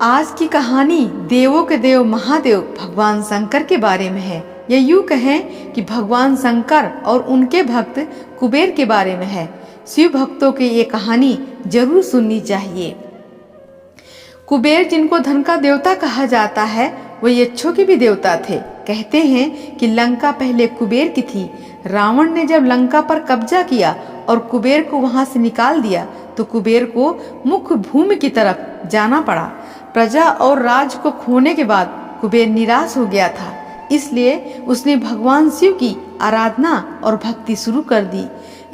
आज की कहानी देवों के देव महादेव भगवान शंकर के बारे में है। या यूं कहें कि भगवान शंकर और उनके भक्त कुबेर के बारे में है। शिव भक्तों की ये कहानी जरूर सुननी चाहिए। कुबेर, जिनको धन का देवता कहा जाता है, वो यक्षों के भी देवता थे। कहते हैं कि लंका पहले कुबेर की थी। रावण ने जब लंका पर कब्जा किया और कुबेर को वहां से निकाल दिया तो कुबेर को मुख्य भूमि की तरफ जाना पड़ा। प्रजा और राज को खोने के बाद कुबेर निराश हो गया था, इसलिए उसने भगवान शिव की आराधना और भक्ति शुरू कर दी।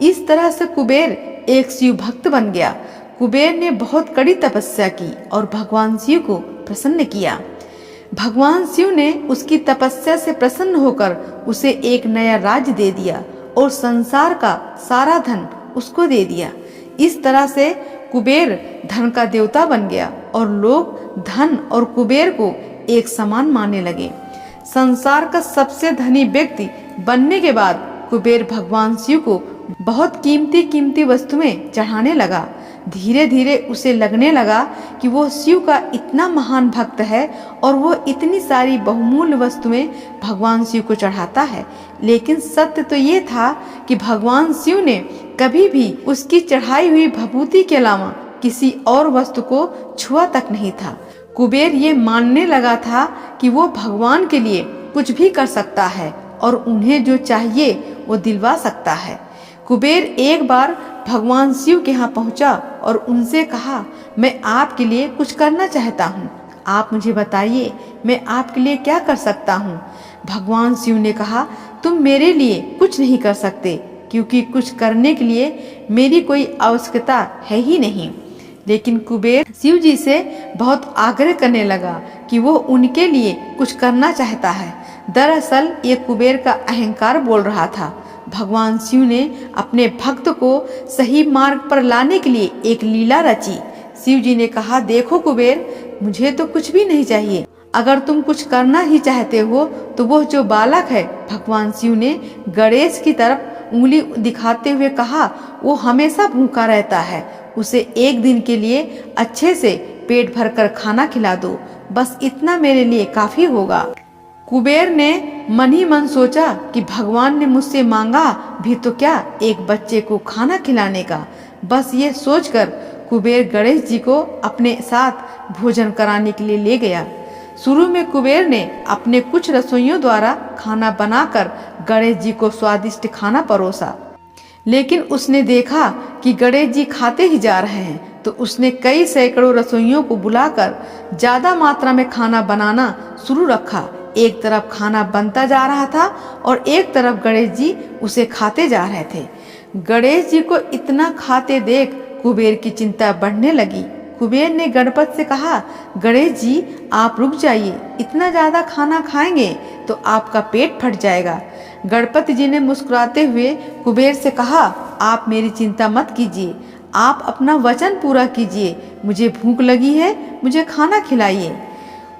इस तरह से कुबेर एक शिव भक्त बन गया। कुबेर ने बहुत कड़ी तपस्या की और भगवान शिव को प्रसन्न किया। भगवान शिव ने उसकी तपस्या से प्रसन्न होकर उसे एक नया राज्य दे दिया और संसार का सारा धन उसको दे दिया। इस तरह से कुबेर धन का देवता बन गया और लोग धन और कुबेर को एक समान मानने लगे। संसार का सबसे धनी व्यक्ति बनने के बाद कुबेर भगवान शिव को बहुत कीमती कीमती वस्तुएं चढ़ाने लगा। धीरे धीरे उसे लगने लगा कि वो शिव का इतना महान भक्त है और वो इतनी सारी बहुमूल्य वस्तुएं भगवान शिव को चढ़ाता है। लेकिन सत्य तो ये था कि भगवान शिव ने कभी भी उसकी चढ़ाई हुई भभूति के अलावा किसी और वस्तु को छुआ तक नहीं था। कुबेर ये मानने लगा था कि वो भगवान के लिए कुछ भी कर सकता है और उन्हें जो चाहिए वो दिलवा सकता है। कुबेर एक बार भगवान शिव के यहाँ पहुंचा और उनसे कहा, मैं आपके लिए कुछ करना चाहता हूँ, आप मुझे बताइए मैं आपके लिए क्या कर सकता हूँ। भगवान शिव ने कहा, तुम मेरे लिए कुछ नहीं कर सकते क्योंकि कुछ करने के लिए मेरी कोई आवश्यकता है ही नहीं। लेकिन कुबेर शिव जी से बहुत आग्रह करने लगा कि वो उनके लिए कुछ करना चाहता है। दरअसल ये कुबेर का अहंकार बोल रहा था। भगवान शिव ने अपने भक्त को सही मार्ग पर लाने के लिए एक लीला रची। शिव जी ने कहा, देखो कुबेर, मुझे तो कुछ भी नहीं चाहिए। अगर तुम कुछ करना ही चाहते हो तो वो जो बालक है, भगवान शिव ने गणेश की तरफ उंगली दिखाते हुए कहा, वो हमेशा भूखा रहता है, उसे एक दिन के लिए अच्छे से पेट भरकर खाना खिला दो, बस इतना मेरे लिए काफी होगा। कुबेर ने मन ही मन सोचा कि भगवान ने मुझसे मांगा भी तो क्या, एक बच्चे को खाना खिलाने का। बस ये सोचकर कुबेर गणेश जी को अपने साथ भोजन कराने के लिए ले गया। शुरू में कुबेर ने अपने कुछ रसोइयों द्वारा खाना बनाकर गणेश जी को स्वादिष्ट खाना परोसा। लेकिन उसने देखा कि गणेश जी खाते ही जा रहे हैं तो उसने कई सैकड़ों रसोइयों को बुलाकर ज्यादा मात्रा में खाना बनाना शुरू रखा। एक तरफ खाना बनता जा रहा था और एक तरफ गणेश जी उसे खाते जा रहे थे। गणेश जी को इतना खाते देख कुबेर की चिंता बढ़ने लगी। कुबेर ने गणपत से कहा, गणेश जी आप रुक जाइए, इतना ज्यादा खाना खाएंगे तो आपका पेट फट जाएगा। गणपति जी ने मुस्कुराते हुए कुबेर से कहा, आप मेरी चिंता मत कीजिए, आप अपना वचन पूरा कीजिए, मुझे भूख लगी है, मुझे खाना खिलाइए।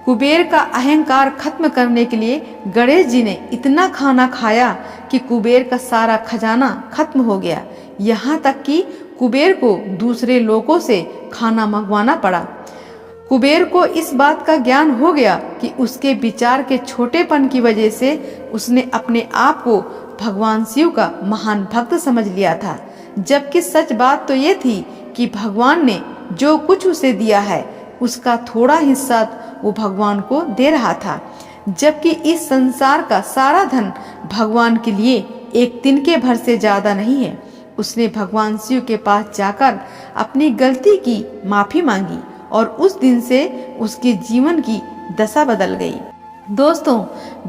कुबेर का अहंकार खत्म करने के लिए गणेश जी ने इतना खाना खाया कि कुबेर का सारा खजाना खत्म हो गया। यहाँ तक कि कुबेर को दूसरे लोगों से खाना मंगवाना पड़ा। कुबेर को इस बात का ज्ञान हो गया कि उसके विचार के छोटेपन की वजह से उसने अपने आप को भगवान शिव का महान भक्त समझ लिया था, जबकि सच बात तो ये थी कि भगवान ने जो कुछ उसे दिया है उसका थोड़ा हिस्सा वो भगवान को दे रहा था। जबकि इस संसार का सारा धन भगवान के लिए एक तिनके भर से ज्यादा नहीं है। उसने भगवान शिव के पास जाकर अपनी गलती की माफी मांगी और उस दिन से उसके जीवन की दशा बदल गई। दोस्तों,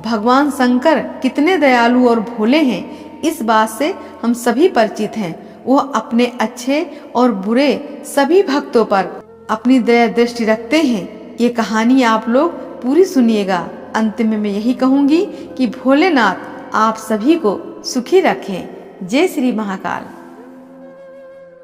भगवान शंकर कितने दयालु और भोले हैं, इस बात से हम सभी परिचित हैं। वो अपने अच्छे और बुरे सभी भक्तों पर अपनी दया दृष्टि रखते हैं। ये कहानी आप लोग पूरी सुनिएगा। अंत में मैं यही कहूंगी कि भोलेनाथ आप सभी को सुखी रखें। जय श्री महाकाल।